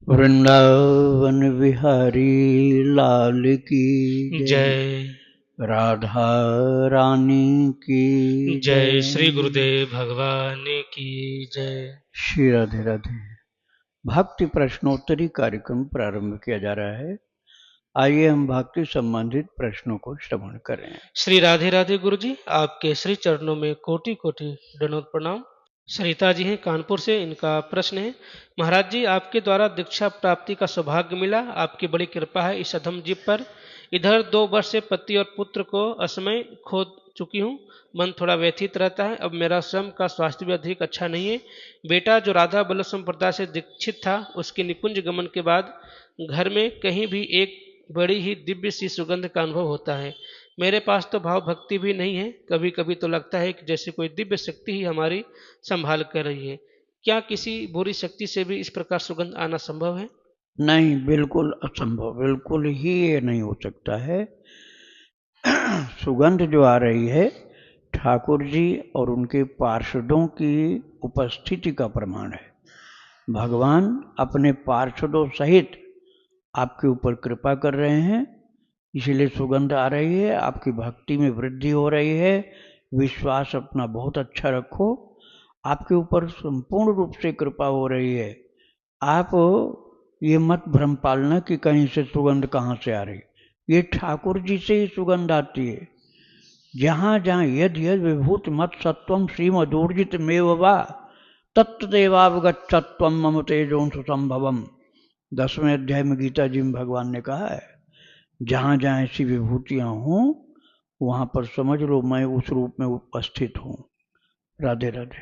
वृंदावन बिहारी लाल की जय। जय राधा रानी की जय जय। श्री गुरुदेव भगवान की जय। श्री राधे राधे। भक्ति प्रश्नोत्तरी कार्यक्रम प्रारंभ किया जा रहा है। आइए हम भक्ति संबंधित प्रश्नों को श्रवण करें। श्री राधे राधे गुरु जी, आपके श्री चरणों में कोटि कोटि दंडवत प्रणाम। सरिता जी हैं कानपुर से, इनका प्रश्न है, महाराज जी आपके द्वारा दीक्षा प्राप्ति का सौभाग्य मिला, आपकी बड़ी कृपा है इस अधम जीव पर। इधर 2 वर्ष से पति और पुत्र को असमय खो चुकी हूँ, मन थोड़ा व्यथित रहता है। अब मेरा श्रम का स्वास्थ्य भी अधिक अच्छा नहीं है। बेटा जो राधा बल्लभ संप्रदाय से दीक्षित था, उसके निकुंज गमन के बाद घर में कहीं भी एक बड़ी ही दिव्य सी सुगंध का अनुभव होता है। मेरे पास तो भाव भक्ति भी नहीं है। कभी कभी तो लगता है कि जैसे कोई दिव्य शक्ति ही हमारी संभाल कर रही है। क्या किसी बुरी शक्ति से भी इस प्रकार सुगंध आना संभव है? नहीं, बिल्कुल असंभव, बिल्कुल ही ये नहीं हो सकता है। सुगंध जो आ रही है ठाकुर जी और उनके पार्षदों की उपस्थिति का प्रमाण है। भगवान अपने पार्षदों सहित आपके ऊपर कृपा कर रहे हैं, इसलिए सुगंध आ रही है। आपकी भक्ति में वृद्धि हो रही है। विश्वास अपना बहुत अच्छा रखो, आपके ऊपर संपूर्ण रूप से कृपा हो रही है। आप ये मत भ्रम पालना कि कहीं से सुगंध कहाँ से आ रही, ये ठाकुर जी से ही सुगंध आती है। जहाँ जहाँ यद यद विभूत मत सत्वम श्रीमदूर्जित मेवा तत्देवावगच्छत्वम मम तेजोंस संभवम। 10वें अध्याय में गीता जी में भगवान ने कहा है, जहाँ जहाँ ऐसी विभूतियाँ हों वहाँ पर समझ लो मैं उस रूप में उपस्थित हूँ। राधे राधे।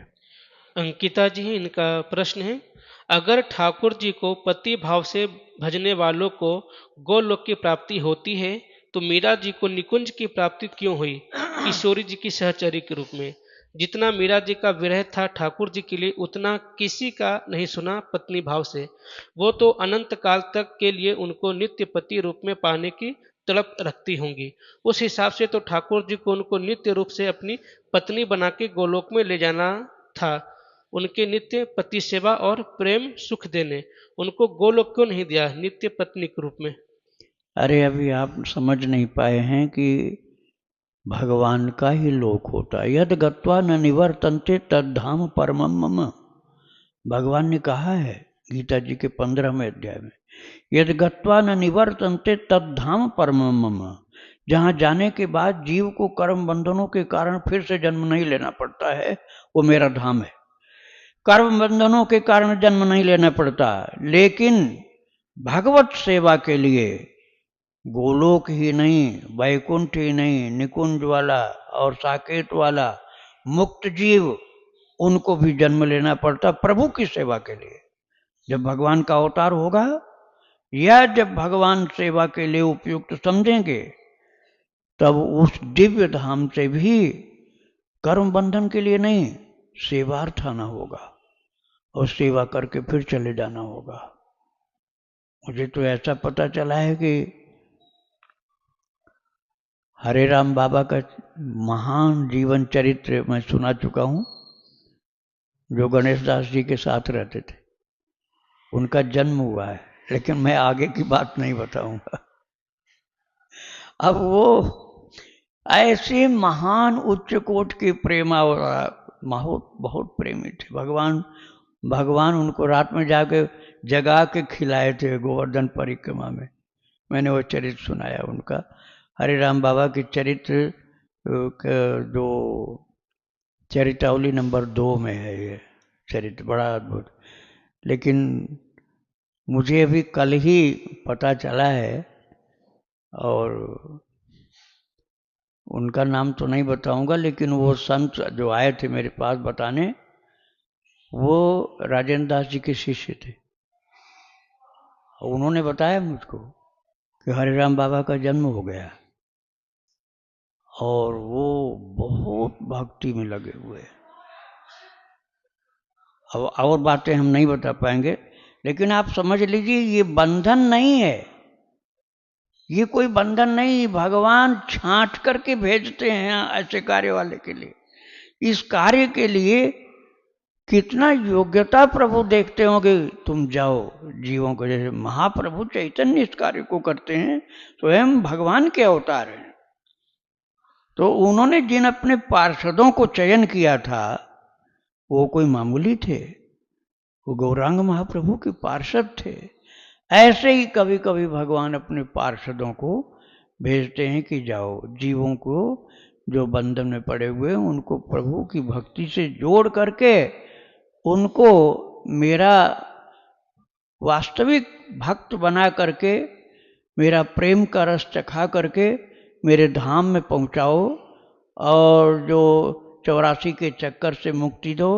अंकिता जी हैं, इनका प्रश्न है, अगर ठाकुर जी को पति भाव से भजने वालों को गोलोक की प्राप्ति होती है, तो मीरा जी को निकुंज की प्राप्ति क्यों हुई किशोरी जी की सहचरी के रूप में? जितना मीरा जी का विरह था ठाकुर जी के लिए, उतना किसी का नहीं सुना पत्नी भाव से। वो तो अनंत काल तक के लिए उनको नित्य पति रूप में पाने की तड़प रखती होंगी। उस हिसाब से तो ठाकुर जी को उनको नित्य रूप से अपनी पत्नी बना के गोलोक में ले जाना था। उनके नित्य पति सेवा और प्रेम सुख देने, उनको गोलोक क्यों नहीं दिया नित्य पत्नी के रूप में? अरे अभी आप समझ नहीं पाए हैं कि भगवान का ही लोक होता है। यद गत्वा न निवर्तन्ते तद्धाम परमम मम। भगवान ने कहा है गीता जी के 15वें अध्याय में, यद गत्वा न निवर्तन्ते तद्धाम परमम मम। जहाँ जाने के बाद जीव को कर्म बंधनों के कारण फिर से जन्म नहीं लेना पड़ता है, वो मेरा धाम है। कर्म बंधनों के कारण जन्म नहीं लेना पड़ता, लेकिन भगवत सेवा के लिए गोलोक ही नहीं, वैकुंठ ही नहीं, निकुंज वाला और साकेत वाला मुक्त जीव, उनको भी जन्म लेना पड़ता प्रभु की सेवा के लिए। जब भगवान का अवतार होगा या जब भगवान सेवा के लिए उपयुक्त समझेंगे, तब उस दिव्य धाम से भी कर्म बंधन के लिए नहीं, सेवार्थ आना होगा और सेवा करके फिर चले जाना होगा। मुझे तो ऐसा पता चला है कि हरे राम बाबा का महान जीवन चरित्र मैं सुना चुका हूँ, जो गणेश दास जी के साथ रहते थे। उनका जन्म हुआ है, लेकिन मैं आगे की बात नहीं बताऊंगा। अब वो ऐसे महान उच्च कोट के प्रेमा और बहुत बहुत प्रेमी थे। भगवान उनको रात में जाके जगा के खिलाए थे गोवर्धन परिक्रमा में। मैंने वो चरित्र सुनाया उनका। हरे राम बाबा के चरित्र जो चरितावली नंबर 2 में है ये चरित्र, बड़ा अद्भुत। लेकिन मुझे अभी कल ही पता चला है, और उनका नाम तो नहीं बताऊंगा, लेकिन वो संत जो आए थे मेरे पास बताने, वो राजेंद्र दास जी के शिष्य थे। और उन्होंने बताया मुझको कि हरे राम बाबा का जन्म हो गया और वो बहुत भक्ति में लगे हुए। अब और बातें हम नहीं बता पाएंगे, लेकिन आप समझ लीजिए ये बंधन नहीं है, ये कोई बंधन नहीं। भगवान छांट करके भेजते हैं ऐसे कार्य वाले के लिए। इस कार्य के लिए कितना योग्यता प्रभु देखते होंगे, तुम जाओ जीवों को। जैसे महाप्रभु चैतन्य इस कार्य को करते हैं, स्वयं भगवान के अवतार हैं। तो उन्होंने जिन अपने पार्षदों को चयन किया था वो कोई मामूली थे, वो गौरांग महाप्रभु के पार्षद थे। ऐसे ही कभी कभी भगवान अपने पार्षदों को भेजते हैं कि जाओ जीवों को, जो बंधन में पड़े हुए हैं उनको प्रभु की भक्ति से जोड़ करके उनको मेरा वास्तविक भक्त बना करके, मेरा प्रेम का रस चखा करके मेरे धाम में पहुंचाओ, और जो 84 के चक्कर से मुक्ति दो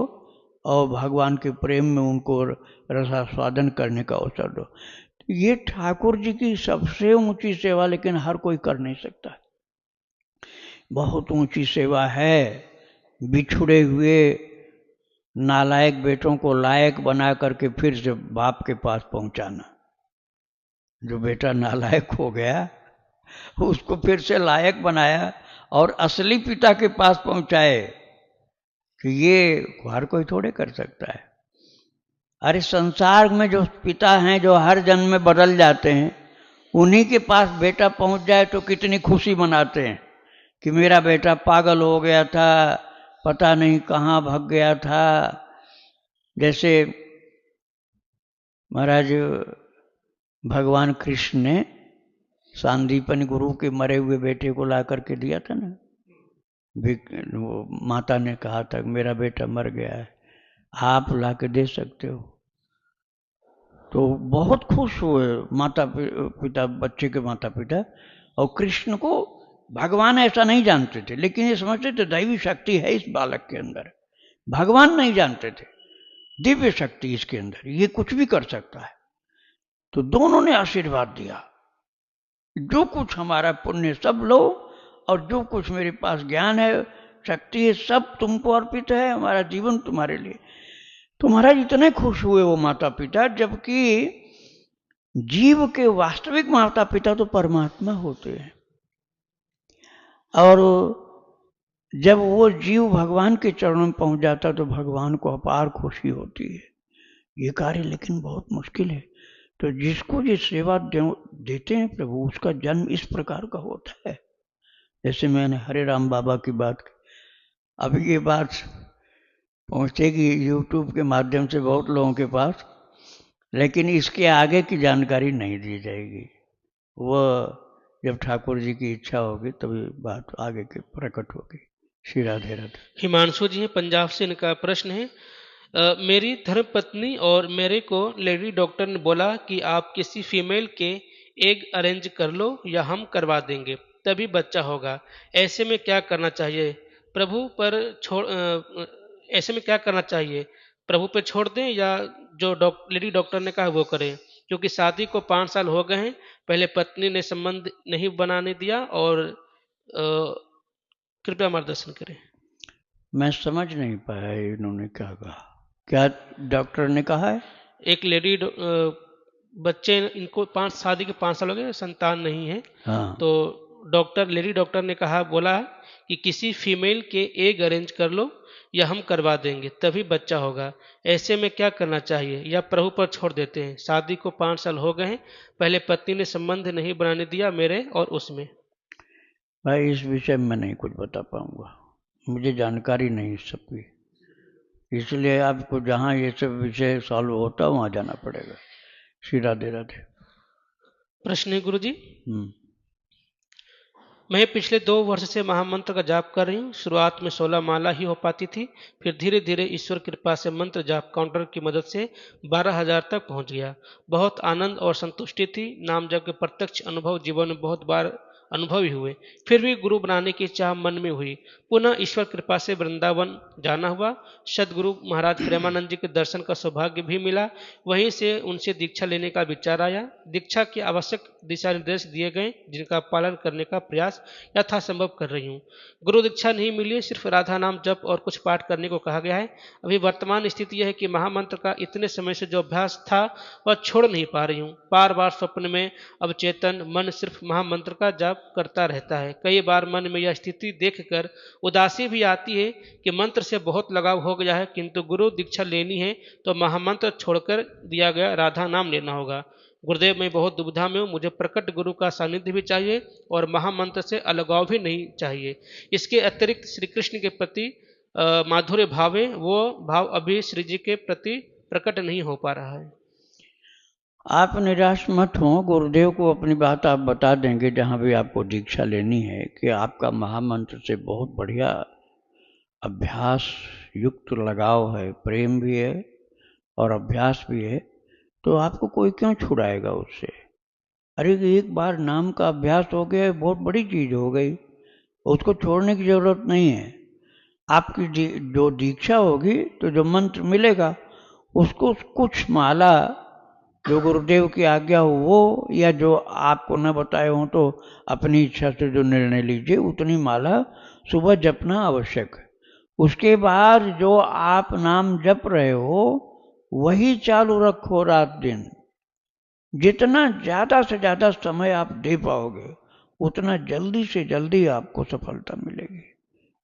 और भगवान के प्रेम में उनको रसास्वादन करने का अवसर दो। ये ठाकुर जी की सबसे ऊंची सेवा, लेकिन हर कोई कर नहीं सकता। बहुत ऊंची सेवा है बिछुड़े हुए नालायक बेटों को लायक बना करके फिर से बाप के पास पहुंचाना। जो बेटा नालायक हो गया उसको फिर से लायक बनाया और असली पिता के पास पहुंचाए, कि ये हर कोई थोड़े कर सकता है। अरे संसार में जो पिता हैं जो हर जन्म में बदल जाते हैं, उन्हीं के पास बेटा पहुंच जाए तो कितनी खुशी मनाते हैं कि मेरा बेटा पागल हो गया था, पता नहीं कहाँ भाग गया था। जैसे महाराज भगवान कृष्ण ने सांदीपनि गुरु के मरे हुए बेटे को ला करके दिया था ना, वो माता ने कहा था मेरा बेटा मर गया है, आप ला के दे सकते हो। तो बहुत खुश हुए माता पिता, बच्चे के माता पिता। और कृष्ण को भगवान ऐसा नहीं जानते थे, लेकिन ये समझते थे दैवी शक्ति है इस बालक के अंदर। भगवान नहीं जानते थे, दिव्य शक्ति इसके अंदर, ये कुछ भी कर सकता है। तो दोनों ने आशीर्वाद दिया, जो कुछ हमारा पुण्य सब लो, और जो कुछ मेरे पास ज्ञान है, शक्ति है, सब तुमको अर्पित है, हमारा जीवन तुम्हारे लिए। तो महाराज इतने खुश हुए वो माता पिता, जबकि जीव के वास्तविक माता पिता तो परमात्मा होते हैं। और जब वो जीव भगवान के चरणों में पहुंच जाता तो भगवान को अपार खुशी होती है। ये कार्य लेकिन बहुत मुश्किल है। तो जिसको ये सेवा देते हैं प्रभु, उसका जन्म इस प्रकार का होता है। जैसे मैंने हरे राम बाबा की बात की, अब ये बात पहुंचेगी यूट्यूब के माध्यम से बहुत लोगों के पास, लेकिन इसके आगे की जानकारी नहीं दी जाएगी। वह जब ठाकुर जी की इच्छा होगी तभी बात आगे की प्रकट होगी। श्री राधे राधे। हिमांशु जी हैं पंजाब से, इनका प्रश्न है मेरी धर्मपत्नी और मेरे को लेडी डॉक्टर ने बोला कि आप किसी फीमेल के एग अरेंज कर लो या हम करवा देंगे तभी बच्चा होगा। ऐसे में क्या करना चाहिए? प्रभु पर छोड़ ऐसे में क्या करना चाहिए? प्रभु पर छोड़ दें या जो लेडी डॉक्टर ने कहा वो करें? क्योंकि शादी को 5 साल हो गए हैं, पहले पत्नी ने संबंध नहीं बनाने दिया, और कृपया मार्गदर्शन करें। मैं समझ नहीं पाया इन्होंने क्या कहा। क्या डॉक्टर ने कहा है? एक लेडी बच्चे, इनको शादी के 5 साल हो गए, संतान नहीं है। हाँ। तो लेडी डॉक्टर ने कहा, बोला कि किसी फीमेल के एग अरेंज कर लो या हम करवा देंगे तभी बच्चा होगा। ऐसे में क्या करना चाहिए या प्रभु पर छोड़ देते हैं? शादी को 5 साल हो गए हैं, पहले पत्नी ने संबंध नहीं बनाने दिया मेरे और उसमें। भाई इस विषय में मैं नहीं कुछ बता पाऊंगा, मुझे जानकारी नहीं सबकी, इसलिए आपको जहाँ ये सब विषय सॉल्व होता वहाँ जाना पड़ेगा। श्री राधे राधे। प्रश्न है गुरु जी, मैं पिछले 2 वर्ष से महामंत्र का जाप कर रही हूँ। शुरुआत में 16 माला ही हो पाती थी, फिर धीरे धीरे ईश्वर कृपा से मंत्र जाप काउंटर की मदद से 12,000 तक पहुँच गया। बहुत आनंद और संतुष्टि थी। नाम जप के प्रत्यक्ष अनुभव जीवन में बहुत बार अनुभवी हुए, फिर भी गुरु बनाने की चाह मन में हुई। पुनः ईश्वर कृपा से वृंदावन जाना हुआ। सदगुरु महाराज प्रेमानंद जी के दर्शन का सौभाग्य भी मिला। वहीं से उनसे दीक्षा लेने का विचार आया। दीक्षा के आवश्यक दिशा निर्देश दिए गए, जिनका पालन करने का प्रयास यथासंभव कर रही हूँ। गुरु दीक्षा नहीं मिली है, सिर्फ राधा नाम जप और कुछ पाठ करने को कहा गया है। अभी वर्तमान स्थिति यह है कि महामंत्र का इतने समय से जो अभ्यास था वह छोड़ नहीं पा रही हूँ। बार बार स्वप्न में अवचेतन मन सिर्फ महामंत्र का जाप जाप करता रहता है। कई बार मन में यह स्थिति देखकर उदासी भी आती है कि मंत्र से बहुत लगाव हो गया है, किंतु गुरु दीक्षा लेनी है तो महामंत्र छोड़कर दिया गया राधा नाम लेना होगा। गुरुदेव, मैं बहुत दुविधा में हूँ, मुझे प्रकट गुरु का सानिध्य भी चाहिए और महामंत्र से अलगाव भी नहीं चाहिए। इसके अतिरिक्त श्री कृष्ण के प्रति माधुर्य भाव है, वो भाव अभी श्री जी के प्रति प्रकट नहीं हो पा रहा है। आप निराश मत हो, गुरुदेव को अपनी बात आप बता देंगे जहाँ भी आपको दीक्षा लेनी है कि आपका महामंत्र से बहुत बढ़िया अभ्यास युक्त लगाव है, प्रेम भी है और अभ्यास भी है, तो आपको कोई क्यों छुड़ाएगा उससे। अरे एक बार नाम का अभ्यास हो गया, बहुत बड़ी चीज़ हो गई, उसको छोड़ने की ज़रूरत नहीं है। आपकी जो दीक्षा होगी तो जो मंत्र मिलेगा उसको कुछ माला जो गुरुदेव की आज्ञा हो वो, या जो आपको न बताए हो तो अपनी इच्छा से जो निर्णय लीजिए, उतनी माला सुबह जपना आवश्यक है। उसके बाद जो आप नाम जप रहे हो वही चालू रखो रात दिन। जितना ज़्यादा से ज़्यादा समय आप दे पाओगे उतना जल्दी से जल्दी आपको सफलता मिलेगी।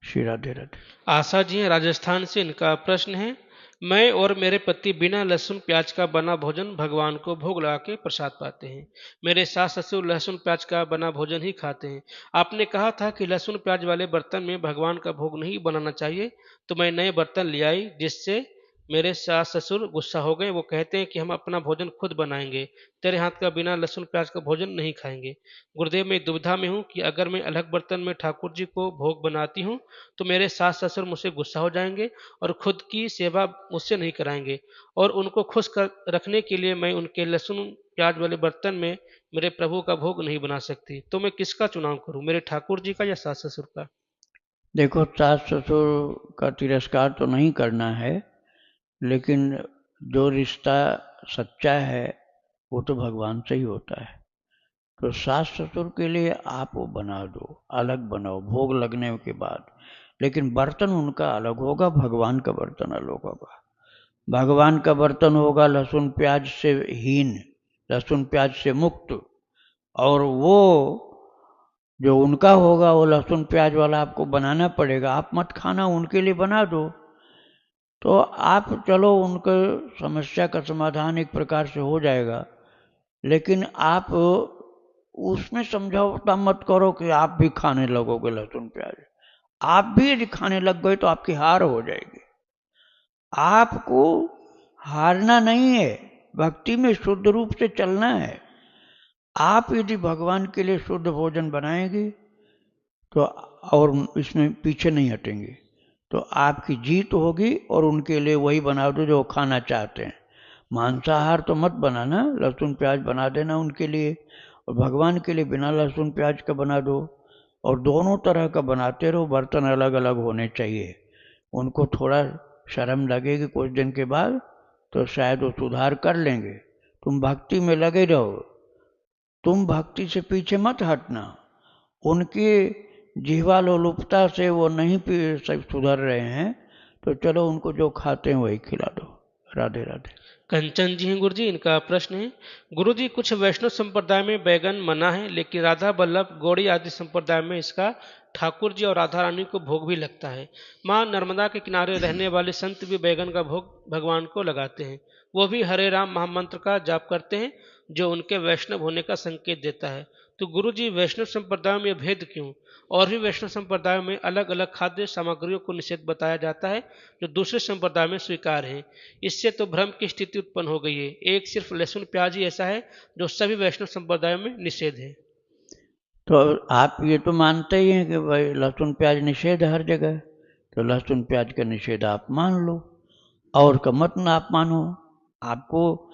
श्री राधे राधे। आशा जी हैं राजस्थान से, इनका प्रश्न है, मैं और मेरे पति बिना लहसुन प्याज का बना भोजन भगवान को भोग लगा के प्रसाद पाते हैं। मेरे सास ससुर लहसुन प्याज का बना भोजन ही खाते हैं। आपने कहा था कि लहसुन प्याज वाले बर्तन में भगवान का भोग नहीं बनाना चाहिए, तो मैं नए बर्तन ले आई, जिससे मेरे सास ससुर गुस्सा हो गए। वो कहते हैं कि हम अपना भोजन खुद बनाएंगे, तेरे हाथ का बिना लहसुन प्याज का भोजन नहीं खाएंगे। गुरुदेव, मैं दुविधा में हूँ कि अगर मैं अलग बर्तन में ठाकुर जी को भोग बनाती हूँ तो मेरे सास ससुर मुझसे गुस्सा हो जाएंगे और खुद की सेवा मुझसे नहीं कराएंगे, और उनको खुश कर रखने के लिए मैं उनके लहसुन प्याज वाले बर्तन में मेरे प्रभु का भोग नहीं बना सकती। तो मैं किसका चुनाव करूं, मेरे ठाकुर जी का या सास ससुर का? देखो, सास ससुर का तिरस्कार तो नहीं करना है, लेकिन जो रिश्ता सच्चा है वो तो भगवान से ही होता है। तो सास ससुर के लिए आप वो बना दो, अलग बनाओ भोग लगने के बाद, लेकिन बर्तन उनका अलग होगा, भगवान का बर्तन अलग होगा। भगवान का बर्तन होगा लहसुन प्याज से हीन, लहसुन प्याज से मुक्त, और वो जो उनका होगा वो लहसुन प्याज वाला आपको बनाना पड़ेगा। आप मत खाना, उनके लिए बना दो। तो आप चलो, उनके समस्या का समाधान एक प्रकार से हो जाएगा, लेकिन आप उसमें समझौता मत करो कि आप भी खाने लगोगे लहसुन प्याज। आप भी यदि खाने लग गए तो आपकी हार हो जाएगी। आपको हारना नहीं है, भक्ति में शुद्ध रूप से चलना है। आप यदि भगवान के लिए शुद्ध भोजन बनाएंगे तो, और इसमें पीछे नहीं हटेंगे, तो आपकी जीत होगी, और उनके लिए वही बना दो जो खाना चाहते हैं। मांसाहार तो मत बनाना, लहसुन प्याज बना देना उनके लिए, और भगवान के लिए बिना लहसुन प्याज का बना दो, और दोनों तरह का बनाते रहो। बर्तन अलग अलग होने चाहिए। उनको थोड़ा शर्म लगेगी कुछ दिन के बाद, तो शायद वो सुधार कर लेंगे। तुम भक्ति में लगे रहो, तुम भक्ति से पीछे मत हटना। उनकी जिह्वा लोलुपता से वो नहीं सुधर रहे हैं, तो चलो उनको जो खाते हैं वही खिला दो। राधे राधे। कंचन जी हैं गुरु जी, इनका प्रश्न है, गुरु जी कुछ वैष्णव संप्रदाय में बैगन मना है, लेकिन राधा बल्लभ गौड़ी आदि संप्रदाय में इसका ठाकुर जी और राधा रानी को भोग भी लगता है। माँ नर्मदा के किनारे रहने वाले संत भी बैगन का भोग भगवान को लगाते हैं। वो भी हरे राम महामंत्र का जाप करते हैं, जो उनके वैष्णव होने का संकेत देता है। तो गुरु जी, वैष्णव संप्रदाय में भेद क्यों? और भी वैष्णव संप्रदायों में अलग अलग खाद्य सामग्रियों को निषेध बताया जाता है, जो दूसरे संप्रदाय में स्वीकार है। इससे तो भ्रम की स्थिति उत्पन्न हो गई है। एक सिर्फ लहसुन प्याज ही ऐसा है जो सभी वैष्णव संप्रदायों में निषेध है। तो आप ये तो मानते ही हैं कि भाई लहसुन प्याज निषेध है हर जगह, तो लहसुन प्याज का निषेध आप मान लो, और का मत ना आप मानो। आपको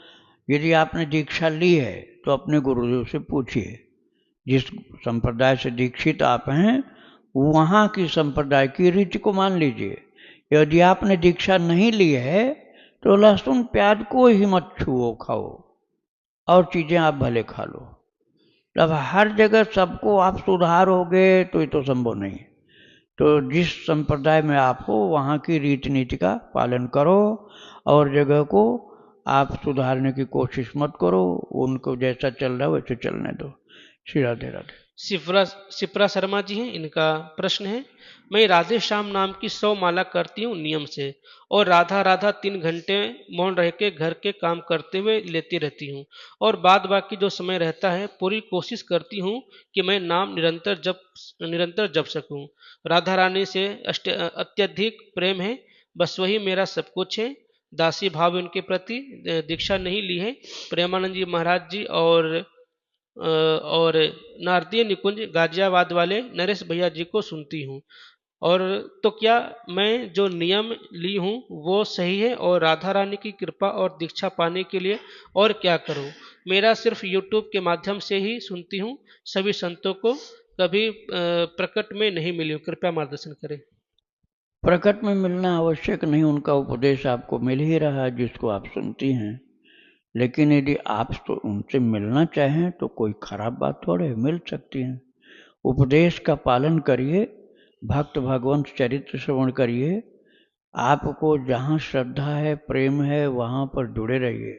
यदि आपने दीक्षा ली है तो अपने गुरुदेव से पूछिए, जिस संप्रदाय से दीक्षित आप हैं वहाँ की संप्रदाय की रीति को मान लीजिए। यदि आपने दीक्षा नहीं ली है तो लहसुन प्याज को ही मत छुओ, खाओ, और चीज़ें आप भले खा लो। अब हर जगह सबको आप सुधारोगे तो ये तो संभव नहीं। तो जिस संप्रदाय में आप हो वहाँ की रीति नीति का पालन करो, और जगह को आप सुधारने की कोशिश मत करो। उनको जैसा चल रहा है वैसे चलने दो। श्री राधे राधे। शिप्रा शर्मा जी हैं, इनका प्रश्न है, मैं राधे श्याम नाम की 100 माला करती हूँ नियम से और राधा राधा 3 घंटे मौन रह के घर के काम करते हुए लेती रहती हूँ और बाद बाकी जो समय रहता है पूरी कोशिश करती हूँ कि मैं नाम निरंतर जप सकूं। राधा रानी से अत्यधिक प्रेम है, बस वही मेरा सब कुछ है। दासी भाव उनके प्रति, दीक्षा नहीं ली है। प्रेमानंद जी महाराज जी और नारदीय निकुंज गाजियाबाद वाले नरेश भैया जी को सुनती हूँ। और तो क्या मैं जो नियम ली हूँ वो सही है और राधा रानी की कृपा और दीक्षा पाने के लिए और क्या करूँ? मेरा सिर्फ यूट्यूब के माध्यम से ही सुनती हूँ, सभी संतों को कभी प्रकट में नहीं मिली हूँ, कृपया मार्गदर्शन करें। प्रकट में मिलना आवश्यक नहीं, उनका उपदेश आपको मिल ही रहा है जिसको आप सुनती हैं। लेकिन यदि आप तो उनसे मिलना चाहें तो कोई खराब बात थोड़े है, मिल सकती हैं। उपदेश का पालन करिए, भक्त भगवंत चरित्र श्रवण करिए, आपको जहाँ श्रद्धा है प्रेम है वहाँ पर जुड़े रहिए,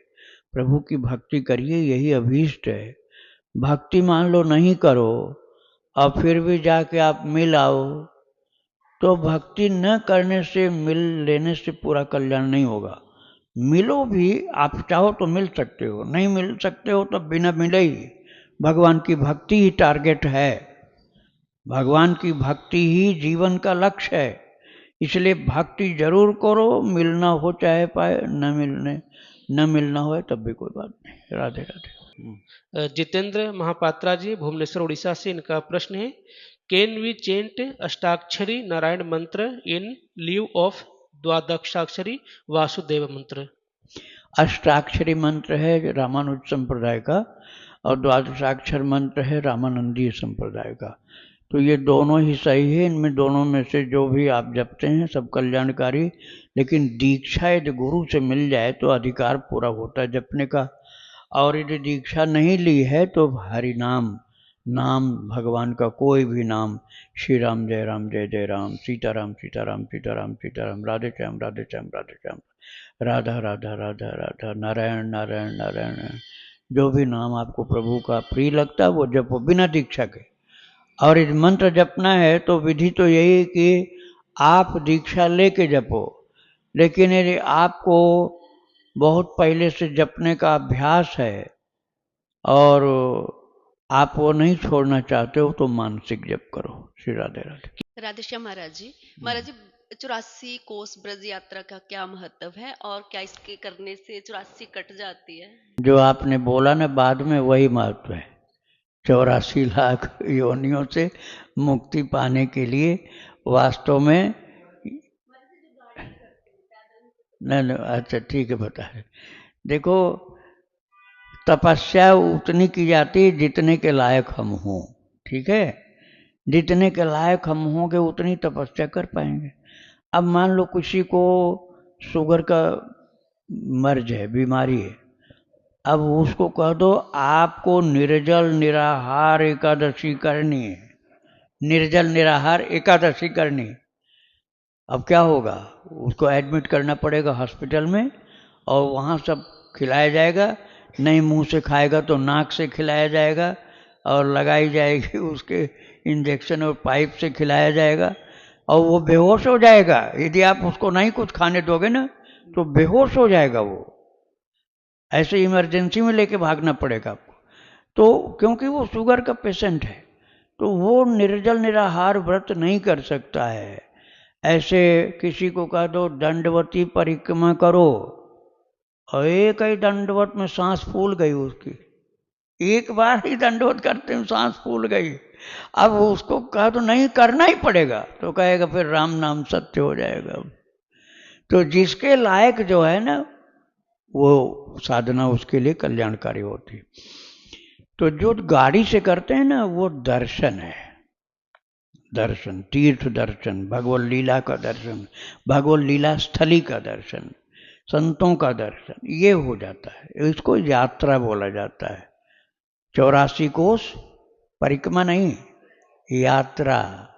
प्रभु की भक्ति करिए, यही अभीष्ट है। भक्ति मान लो नहीं करो और फिर भी जाके आप मिल आओ, तो भक्ति न करने से मिल लेने से पूरा कल्याण नहीं होगा। मिलो भी, आप चाहो तो मिल सकते हो, नहीं मिल सकते हो तो बिना मिले ही भगवान की भक्ति ही टारगेट है। भगवान की भक्ति ही जीवन का लक्ष्य है, इसलिए भक्ति जरूर करो, मिलना हो चाहे पाए, न मिलना हो तब भी कोई बात नहीं। राधे राधे। जितेंद्र महापात्रा जी भुवनेश्वर उड़ीसा से, इनका प्रश्न है, कैन वी चेंट अष्टाक्षरी नारायण मंत्र इन लीव ऑफ द्वादशाक्षरी वासुदेव मंत्र? अष्टाक्षरी मंत्र है रामानुज संप्रदाय का और द्वादशाक्षर मंत्र है रामानंदीय संप्रदाय का। तो ये दोनों ही सही है, इनमें दोनों में से जो भी आप जपते हैं सब कल्याणकारी। लेकिन दीक्षा यदि गुरु से मिल जाए तो अधिकार पूरा होता है जपने का। और यदि दीक्षा नहीं ली है तो हरि नाम भगवान का कोई भी नाम, श्री राम जय जय राम, सीताराम सीताराम सीताराम सीताराम, राधे श्याम राधे श्याम राधे श्याम, राधा राधा राधा राधा, नारायण नारायण नारायण, जो भी नाम आपको प्रभु का प्रिय लगता है वो जपो बिना दीक्षा के। और इस मंत्र जपना है तो विधि तो यही है कि आप दीक्षा लेके जपो। लेकिन यदि आपको बहुत पहले से जपने का अभ्यास है और आप वो नहीं छोड़ना चाहते हो तो मानसिक जप करो। श्री राधे राधे। राधे श्याम महाराज जी। महाराज जी, 84 कोस ब्रज यात्रा का क्या महत्व है और क्या इसके करने से 84 कट जाती है? जो आपने बोला ना बाद में वही महत्व है। 84 लाख योनियों से मुक्ति पाने के लिए वास्तव में नहीं, अच्छा ठीक है बता रहे। देखो, तपस्या उतनी की जाती है जितने के लायक हम हों, ठीक है। जितने के लायक हम होंगे उतनी तपस्या कर पाएंगे। अब मान लो किसी को शुगर का मर्ज है, बीमारी है, अब उसको कह दो आपको निर्जल निराहार एकादशी करनी है, निर्जल निराहार एकादशी करनी। अब क्या होगा, उसको एडमिट करना पड़ेगा हॉस्पिटल में और वहाँ सब खिलाया जाएगा, नहीं मुंह से खाएगा तो नाक से खिलाया जाएगा और लगाई जाएगी उसके इंजेक्शन और पाइप से खिलाया जाएगा और वो बेहोश हो जाएगा। यदि आप उसको नहीं कुछ खाने दोगे ना तो बेहोश हो जाएगा वो। ऐसे इमरजेंसी में लेके भागना पड़ेगा आपको। तो क्योंकि वो शुगर का पेशेंट है तो वो निर्जल निराहार व्रत नहीं कर सकता है। ऐसे किसी को कह दो दंडवती परिक्रमा करो और एक ही दंडवत में सांस फूल गई उसकी, एक बार ही दंडवत करते हैं सांस फूल गई। अब उसको कहा तो नहीं करना ही पड़ेगा तो कहेगा फिर राम नाम सत्य हो जाएगा। तो जिसके लायक जो है ना वो साधना उसके लिए कल्याणकारी होती। तो जो गाड़ी से करते हैं ना वो दर्शन है, दर्शन, तीर्थ दर्शन, भगवत लीला का दर्शन, भगवत लीला स्थली का दर्शन, संतों का दर्शन, ये हो जाता है। इसको यात्रा बोला जाता है। 84 कोस परिक्रमा नहीं, यात्रा,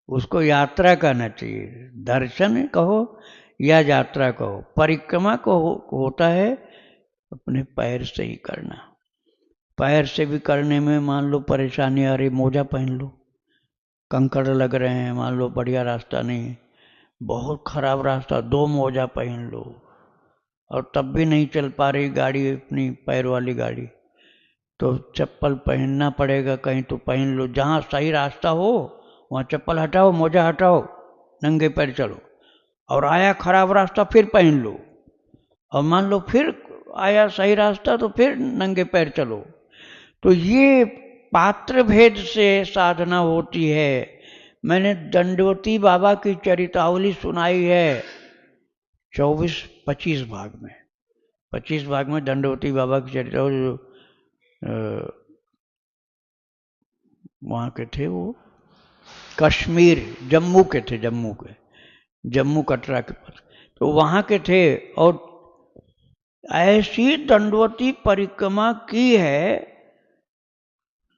उसको यात्रा कहना चाहिए। दर्शन कहो या यात्रा कहो। परिक्रमा को होता है अपने पैर से ही करना। पैर से भी करने में मान लो परेशानी आ रही, मोजा पहन लो, कंकड़ लग रहे हैं, मान लो बढ़िया रास्ता नहीं है, बहुत खराब रास्ता, 2 मोजा पहन लो, और तब भी नहीं चल पा रही गाड़ी, अपनी पैर वाली गाड़ी, तो चप्पल पहनना पड़ेगा, कहीं तो पहन लो, जहाँ सही रास्ता हो वहाँ चप्पल हटाओ, मोजा हटाओ, नंगे पैर चलो। और आया खराब रास्ता फिर पहन लो, और मान लो फिर आया सही रास्ता तो फिर नंगे पैर चलो। तो ये पात्र भेद से साधना होती है। मैंने दंडवती बाबा की चरितावली सुनाई है 24-25 भाग में, 25 भाग में दंडवती बाबा की चरितावली, जो वहाँ के थे, वो कश्मीर जम्मू के थे, जम्मू कटरा के पास, तो वहाँ के थे। और ऐसी दंडवती परिक्रमा की है,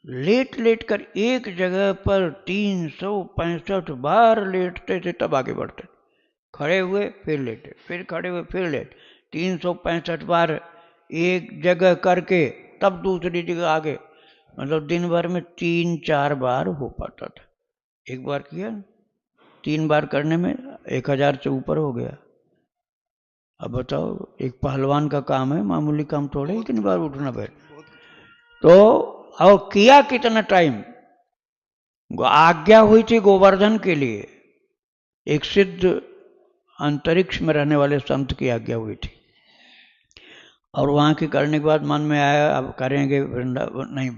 लेट कर एक जगह पर 365 बार लेटते थे, तब आगे बढ़ते, खड़े हुए फिर लेटे, फिर खड़े हुए फिर लेटे, 365 बार एक जगह करके तब दूसरी जगह आगे, मतलब दिन भर में 3-4 बार हो पाता था। एक बार किया, 3 बार करने में 1000 से ऊपर हो गया। अब बताओ, एक पहलवान का काम है, मामूली काम थोड़े इतनी बार उठना बैठ। तो और किया कितना टाइम, आज्ञा हुई थी गोवर्धन के लिए, एक सिद्ध अंतरिक्ष में रहने वाले संत की आज्ञा हुई थी, और वहाँ की करने के बाद मन में आया अब करेंगे वृंदावन, नहीं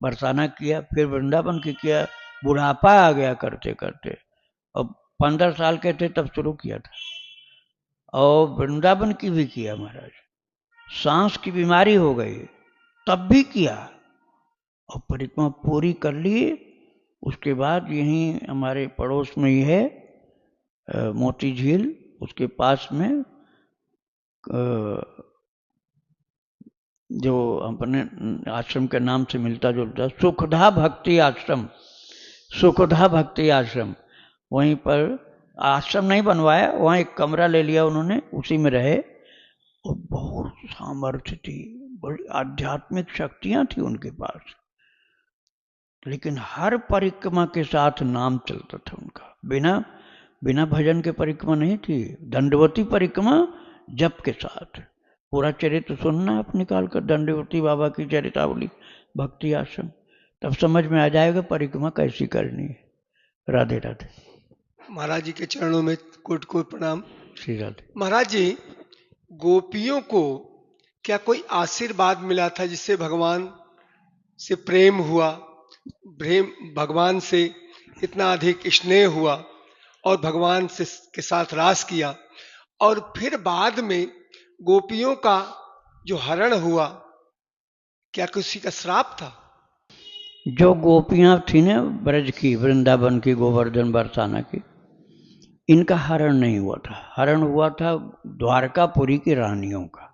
बरसाना किया, फिर वृंदावन की किया, बुढ़ापा आ गया करते करते, और 15 साल के थे तब शुरू किया था, और वृंदावन की भी किया महाराज, सांस की बीमारी हो गई तब भी किया, और परिक्रमा पूरी कर ली। उसके बाद यहीं हमारे पड़ोस में ही है मोती झील, उसके पास में जो अपने आश्रम के नाम से मिलता जुलता, सुखधा भक्ति आश्रम, वहीं पर आश्रम नहीं बनवाया, वहाँ एक कमरा ले लिया उन्होंने, उसी में रहे, और बहुत सामर्थ्य थी, बड़ी आध्यात्मिक शक्तियां थी उनके पास, लेकिन हर परिक्रमा के साथ नाम चलता था उनका, बिना भजन के परिक्रमा नहीं थी, दंडवती परिक्रमा जप के साथ। पूरा चरित्र सुनना आप निकाल कर, दंडवती बाबा की चरितावली भक्ति आश्रम, तब समझ में आ जाएगा परिक्रमा कैसी करनी है। राधे राधे। महाराज जी के चरणों में कोट कोट प्रणाम। श्री राधे। महाराज जी, गोपियों को क्या कोई आशीर्वाद मिला था जिससे भगवान से प्रेम हुआ, भगवान से इतना अधिक स्नेह हुआ और भगवान से के साथ रास किया, और फिर बाद में गोपियों का जो हरण हुआ, क्या किसी का श्राप था? जो गोपियां थी ना ब्रज की, वृंदावन की, गोवर्धन बरसाना की, इनका हरण नहीं हुआ था, हरण हुआ था द्वारकापुरी की रानियों का।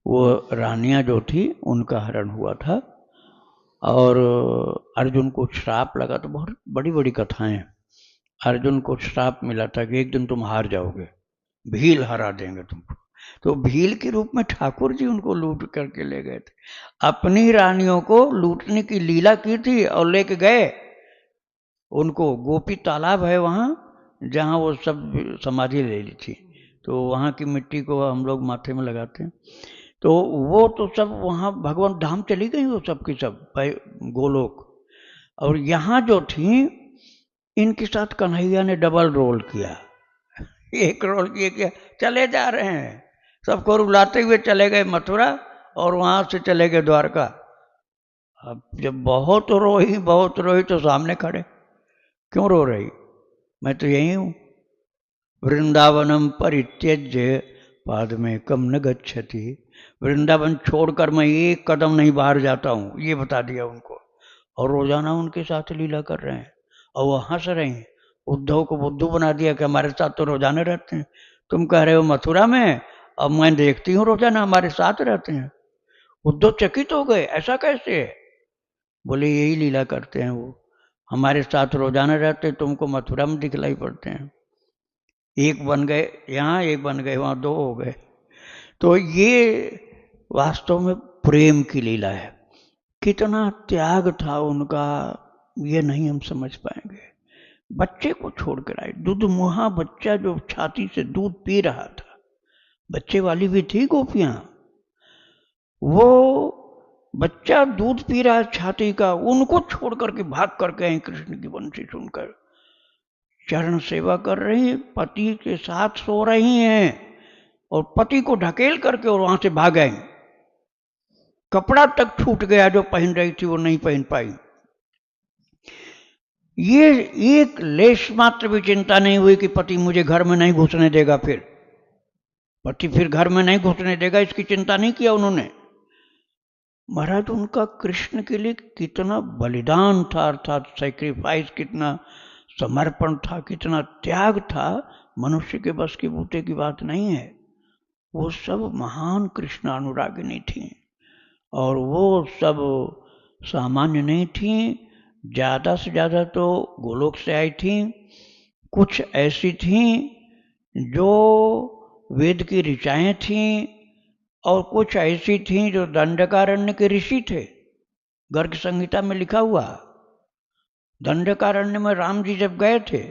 वो रानियां जो थी उनका हरण हुआ था, और अर्जुन को श्राप लगा, तो बहुत बड़ी बड़ी कथाएं हैं। अर्जुन को श्राप मिला था कि एक दिन तुम हार जाओगे, भील हरा देंगे तुमको, तो भील के रूप में ठाकुर जी उनको लूट करके ले गए थे, अपनी रानियों को लूटने की लीला की थी और लेके गए उनको। गोपी तालाब है वहाँ, जहाँ वो सब समाधि ले ली थी, तो वहाँ की मिट्टी को हम लोग माथे में लगाते हैं, तो वो तो सब वहाँ भगवान धाम चली गई वो सब की सब, गोलोक। और यहाँ जो थी, इनके साथ कन्हैया ने डबल रोल किया, एक रोल किए क्या, चले जा रहे हैं, सबको रुलाते हुए चले गए मथुरा, और वहाँ से चले गए द्वारका। अब जब बहुत रोई तो सामने खड़े, क्यों रो रही, मैं तो यही हूँ, वृंदावनम परित्यज्य पाद में कम न गच्छति, वृंदावन छोड़कर मैं एक कदम नहीं बाहर जाता हूँ, ये बता दिया उनको। और रोजाना उनके साथ लीला कर रहे हैं, और वो हंस रहे हैं। उद्धव को बुद्धू बना दिया कि हमारे साथ तो रोजाना रहते हैं, तुम कह रहे हो मथुरा में, अब मैं देखती हूँ रोजाना हमारे साथ रहते हैं। उद्धव चकित हो गए, ऐसा कैसे है? बोले यही लीला करते हैं वो, हमारे साथ रोजाना रहते, तुमको मथुरा में दिखलाई पड़ते हैं, एक बन गए यहाँ, एक बन गए वहाँ, 2 हो गए। तो ये वास्तव में प्रेम की लीला है। कितना त्याग था उनका, ये नहीं हम समझ पाएंगे। बच्चे को छोड़कर आए, दूध मुहा बच्चा जो छाती से दूध पी रहा था, बच्चे वाली भी थी गोपियां, वो बच्चा दूध पी रहा है छाती का, उनको छोड़ करके भाग करके आई कृष्ण की बंसी सुनकर, चरण सेवा कर रही हैं, पति के साथ सो रही हैं और पति को ढकेल करके और वहां से भाग आई। कपड़ा तक छूट गया जो पहन रही थी वो नहीं पहन पाई। ये एक लेश मात्र भी चिंता नहीं हुई कि पति मुझे घर में नहीं घुसने देगा, फिर पति फिर घर में नहीं घुसने देगा, इसकी चिंता नहीं किया उन्होंने। महाराज उनका कृष्ण के लिए कितना बलिदान था, अर्थात सैक्रिफाइस, कितना समर्पण था, कितना त्याग था, मनुष्य के बस के बूते की बात नहीं है। वो सब महान कृष्ण अनुरागिनी थी और वो सब सामान्य नहीं थी। ज़्यादा से ज़्यादा तो गोलोक से आई थी, कुछ ऐसी थी जो वेद की ऋचाएँ थीं और कुछ ऐसी थीं जो दंडकारण्य के ऋषि थे। गर्ग संहिता में लिखा हुआ, दंडकारण्य में राम जी जब गए थे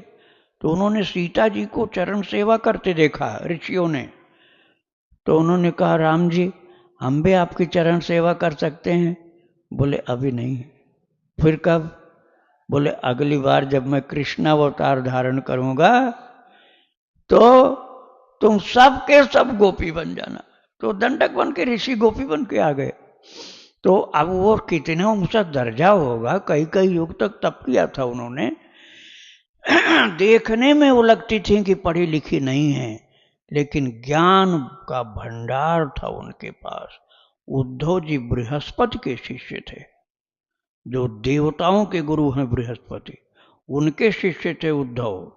तो उन्होंने सीता जी को चरण सेवा करते देखा ऋषियों ने, तो उन्होंने कहा राम जी हम भी आपकी चरण सेवा कर सकते हैं? बोले अभी नहीं। फिर कब? बोले अगली बार जब मैं कृष्णावतार धारण करूंगा तो तुम सब के सब गोपी बन जाना। तो दंडक बन के ऋषि गोपी बन के आ गए। तो अब वो कितना ऊंचा दर्जा होगा, कई कई युग तक तप किया था उन्होंने। देखने में वो लगती थी कि पढ़ी लिखी नहीं है, लेकिन ज्ञान का भंडार था उनके पास। उद्धव जी बृहस्पति के शिष्य थे, जो देवताओं के गुरु हैं बृहस्पति, उनके शिष्य थे उद्धव,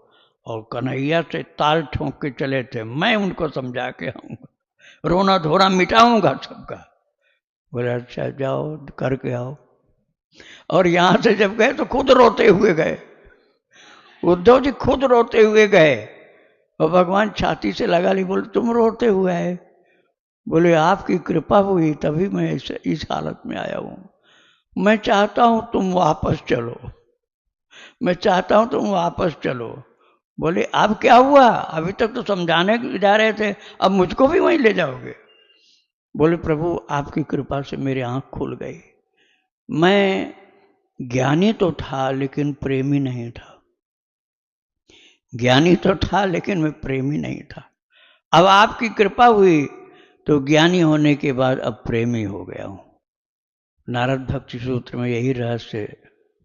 और कन्हैया से ताल ठोंक के चले थे, मैं उनको समझा के आऊँगा, रोना धोना मिटाऊंगा सबका। बोले अच्छा जाओ करके आओ। और यहाँ से जब गए तो खुद रोते हुए गए, उद्धव जी खुद रोते हुए गए और भगवान छाती से लगा ली, बोले तुम रोते हुए आए? बोले आपकी कृपा हुई तभी मैं इस हालत में आया हूँ। मैं चाहता हूँ तुम वापस चलो, मैं चाहता हूँ तुम वापस चलो। बोले अब क्या हुआ? अभी तक तो समझाने जा रहे थे, अब मुझको भी वहीं ले जाओगे? बोले प्रभु आपकी कृपा से मेरी आंख खुल गई। मैं ज्ञानी तो था लेकिन प्रेमी नहीं था, ज्ञानी तो था लेकिन मैं प्रेमी नहीं था। अब आपकी कृपा हुई तो ज्ञानी होने के बाद अब प्रेमी हो गया हूं। नारद भक्ति सूत्र में यही रहस्य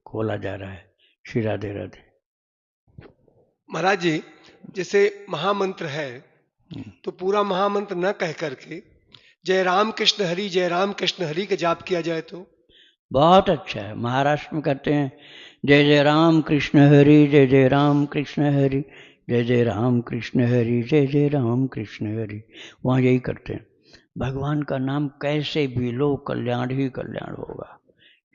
खोला जा रहा है। श्री राधे राधे। महाराज जी, जैसे महामंत्र है तो पूरा महामंत्र न कह करके जय राम कृष्ण हरि का जाप किया जाए तो बहुत अच्छा है। महाराष्ट्र में कहते हैं जय जय राम कृष्ण हरि, जय जय राम कृष्ण हरि, जय जय राम कृष्ण हरि, जय जय राम कृष्ण हरि। वहाँ यही करते हैं। भगवान का नाम कैसे भी लो कल्याण ही कल्याण होगा।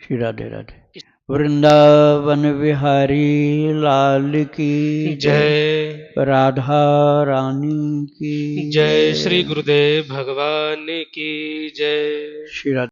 श्री राधे राधे। वृंदावन बिहारी लाल की जय। राधा रानी की जय। श्री गुरुदेव भगवान की जय। श्री राधे।